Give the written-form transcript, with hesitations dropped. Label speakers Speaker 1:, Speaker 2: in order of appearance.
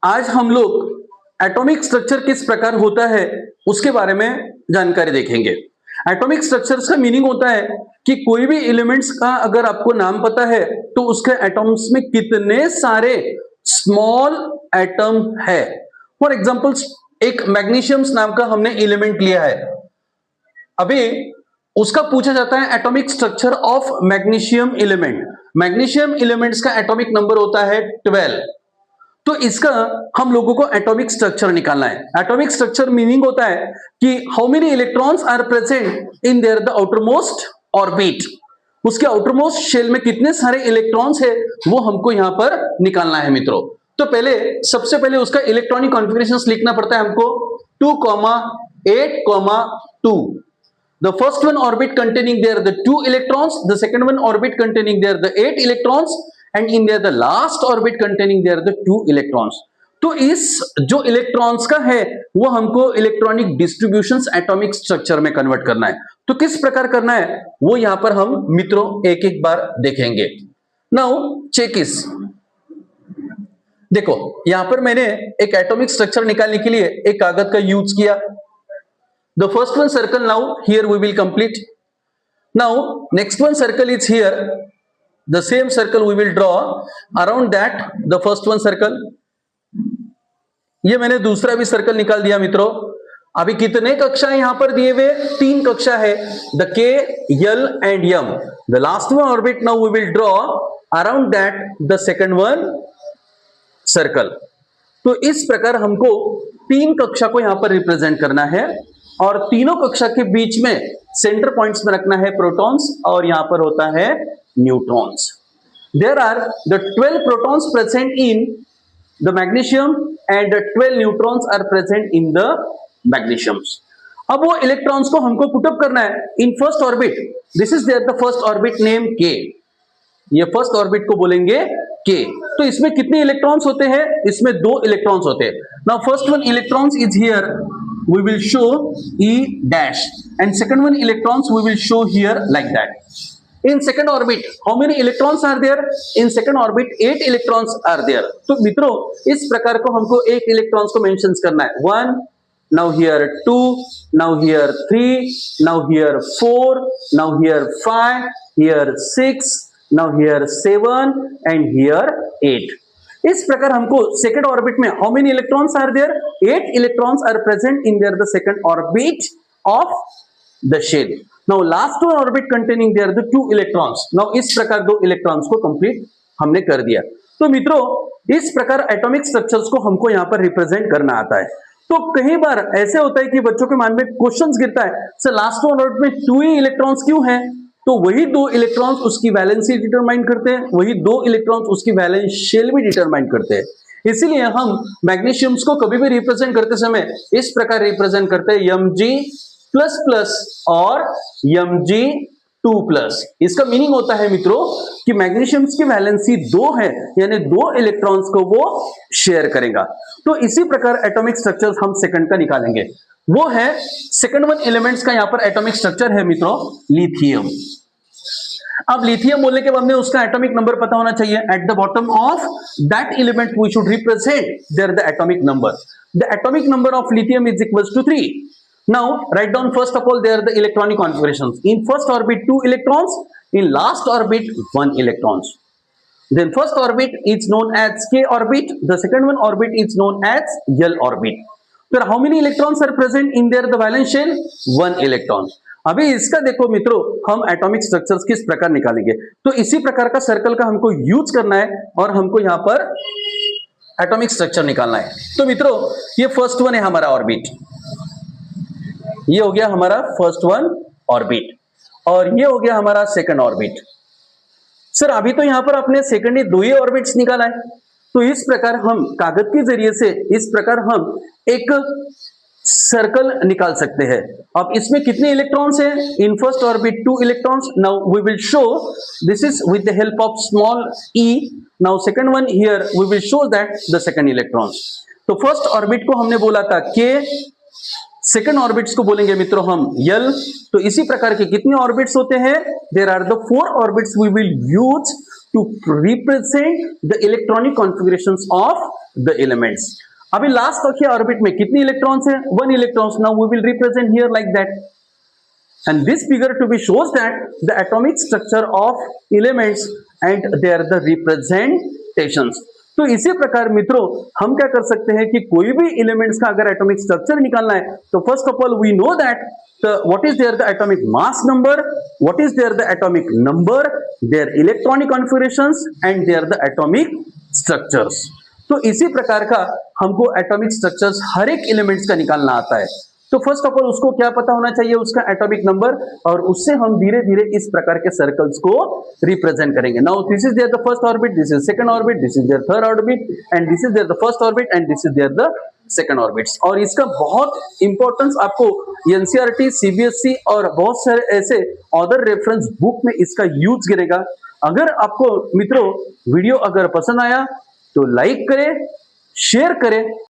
Speaker 1: आज हम लोग एटॉमिक स्ट्रक्चर किस प्रकार होता है उसके बारे में जानकारी देखेंगे। एटॉमिक स्ट्रक्चर्स का मीनिंग होता है कि कोई भी एलिमेंट्स का अगर आपको नाम पता है तो उसके एटॉम्स में कितने सारे स्मॉल एटम है। फॉर एग्जांपल एक मैग्नीशियम नाम का हमने एलिमेंट लिया है, अभी उसका पूछा जाता है atomic structure of magnesium element. Magnesium elements का एटॉमिक नंबर होता है 12। तो इसका हम लोगों को एटॉमिक स्ट्रक्चर निकालना है। एटॉमिक स्ट्रक्चर मीनिंग होता है कि how many electrons are present in there the outermost orbit. उसके आउटरमोस्ट शेल में कितने सारे इलेक्ट्रॉन्स है वो हमको यहां पर निकालना है मित्रों। तो सबसे पहले उसका इलेक्ट्रॉनिक कॉन्फ़िगरेशंस लिखना पड़ता है हमको 2,8,2। The first one orbit containing there the 2 electrons, the second one orbit containing there the 8 electrons, and in there the last orbit containing there the 2 electrons. तो इस जो इलेक्ट्रॉन्स का है वो हमको इलेक्ट्रॉनिक डिस्ट्रीब्यूशंस एटॉमिक स्ट्रक्चर में convert करना है। तो किस प्रकार करना है वो यहां पर हम मित्रों एक एक बार देखेंगे। नाउ चेक इस, देखो यहां पर मैंने एक एटॉमिक स्ट्रक्चर निकालने के लिए एक कागज का यूज किया। The first one circle now here we will complete. Now next one circle is here. The same circle we will draw around that the first one circle. ये मैंने दूसरा भी सर्कल निकाल दिया मित्रों। अभी कितने कक्षा यहां पर दिए हुए? 3 कक्षा है, the K, L and M. The last one orbit now we will draw around that the second one circle. तो इस प्रकार हमको 3 कक्षा को यहां पर रिप्रेजेंट करना है और तीनों कक्षा के बीच में सेंटर पॉइंट्स में रखना है प्रोटॉन्स और यहां पर होता है neutrons. There are the 12 protons present in the magnesium and 12 neutrons are present in the magnesiums. अब वो इलेक्ट्रॉन्स को हमको पुटअप करना है in first orbit. This is there the first orbit name K। ये फर्स्ट ऑर्बिट को बोलेंगे K। तो इसमें कितने इलेक्ट्रॉन्स होते हैं? इसमें 2 इलेक्ट्रॉन्स होते हैं। Now first one electrons is here, we will show E dash, and second one electrons we will show here like that. In second orbit how many electrons are there? In second orbit 8 electrons are there. तो मित्रों इस प्रकार को हमको 8 electrons को mention करना है। 1, now here 2, now here 3, now here 4, now here 5, here 6, now here 7 and here 8। इस प्रकार हमको सेकंड ऑर्बिट में how many electrons are there? 8 electrons are present in there the second orbit of the shell. Now last one orbit containing there the 2 electrons. Now इस प्रकार 2 electrons को complete हमने कर दिया। तो मित्रों इस प्रकार एटॉमिक स्ट्रक्चर्स को हमको यहां पर रिप्रेजेंट करना आता है। तो कई बार ऐसे होता है कि बच्चों के मन में क्वेश्चंस गिरता है, सर लास्ट वन ऑर्बिट में 2 ही इलेक्ट्रॉन्स क्यों हैं? तो वही 2 इलेक्ट्रॉन्स उसकी वैलेंसी डिटरमाइन करते हैं, वही 2 इलेक्ट्रॉन्स उसकी वैलेंस शेल भी डिटरमाइन करते हैं। इसीलिए हम मैग्नीशियम्स को कभी भी रिप्रेजेंट करते समय इस प्रकार रिप्रेजेंट करते हैं Mg++ और Mg2+। इसका मीनिंग होता है मित्रों कि मैग्नीशियम्स की वैलेंसी 2 है, यानी 2 इलेक्ट्रॉन्स को वो शेयर करेगा। तो इसी प्रकार एटॉमिक स्ट्रक्चर्स हम सेकंड का निकालेंगे। वो है सेकंड वन एलिमेंट्स का यहां पर एटॉमिक स्ट्रक्चर है मित्रों लिथियम। अब लिथियम बोलने के बाद में उसका एटॉमिक नंबर पता होना चाहिए। At the bottom of that element we should represent there the atomic number. The atomic number of lithium is equals to 3। Now write down first of all there the electronic configurations. In first orbit 2 electrons, in last orbit 1 electrons. Then first orbit is known as K orbit, the second one orbit is known as L orbit. Then how many electrons are present in there the valence shell? 1 electron. अभी इसका देखो मित्रों हम atomic structures किस प्रकार निकालेंगे। तो इसी प्रकार का सर्कल का हमको यूज करना है और हमको यहां पर एटॉमिक स्ट्रक्चर निकालना है। तो मित्रों ये फर्स्ट वन है हमारा ऑर्बिट, ये हो गया हमारा फर्स्ट वन ऑर्बिट और ये हो गया हमारा सेकंड ऑर्बिट। सर अभी तो यहां पर अपने सेकंड 2 ही ऑर्बिट्स निकाला है। तो इस प्रकार हम कागज के जरिए से इस प्रकार हम एक सर्कल निकाल सकते हैं। अब इसमें कितने इलेक्ट्रॉन्स हैं? In first orbit 2 electrons. Now we will show this is with the help of small e। Now second one here we will show that the second electrons. तो फर्स्ट ऑर्बिट को हमने बोला था K, सेकंड ऑर्बिट्स को बोलेंगे मित्रों हम L। तो इसी प्रकार के कितने ऑर्बिट्स होते हैं? There are the 4 orbits we will use to represent the electronic configurations of the elements. अभी लास्ट तक ऑर्बिट में कितनी इलेक्ट्रॉन्स है? 1 electrons. Now we will represent here like that. And this figure to be shows that the atomic structure of elements and they are the representations. तो इसी प्रकार मित्रों हम क्या कर सकते हैं कि कोई भी एलिमेंट्स का अगर एटॉमिक स्ट्रक्चर निकालना है तो first of all we know that what is there the atomic mass number, what is there the atomic number, their electronic configurations and their the atomic structures. तो इसी प्रकार का हमको एटॉमिक स्ट्रक्चर्स हर एक elements का निकालना आता है. तो फर्स्ट ऑफ ऑल उसको क्या पता होना चाहिए? उसका एटॉमिक नंबर, और उससे हम धीरे धीरे इस प्रकार के सर्कल्स को रिप्रेजेंट करेंगे. Now this is there the first orbit, this is second orbit, this is there third orbit and this is there the first orbit and this is there the second orbits. और इसका बहुत importance आपको NCERT, CBSE और बहुत सारे ऐसे other reference book में इसका यूज गिरेगा. अगर आपको मित्रों वीडियो अगर पसंद आया तो लाइक करें, शेयर करें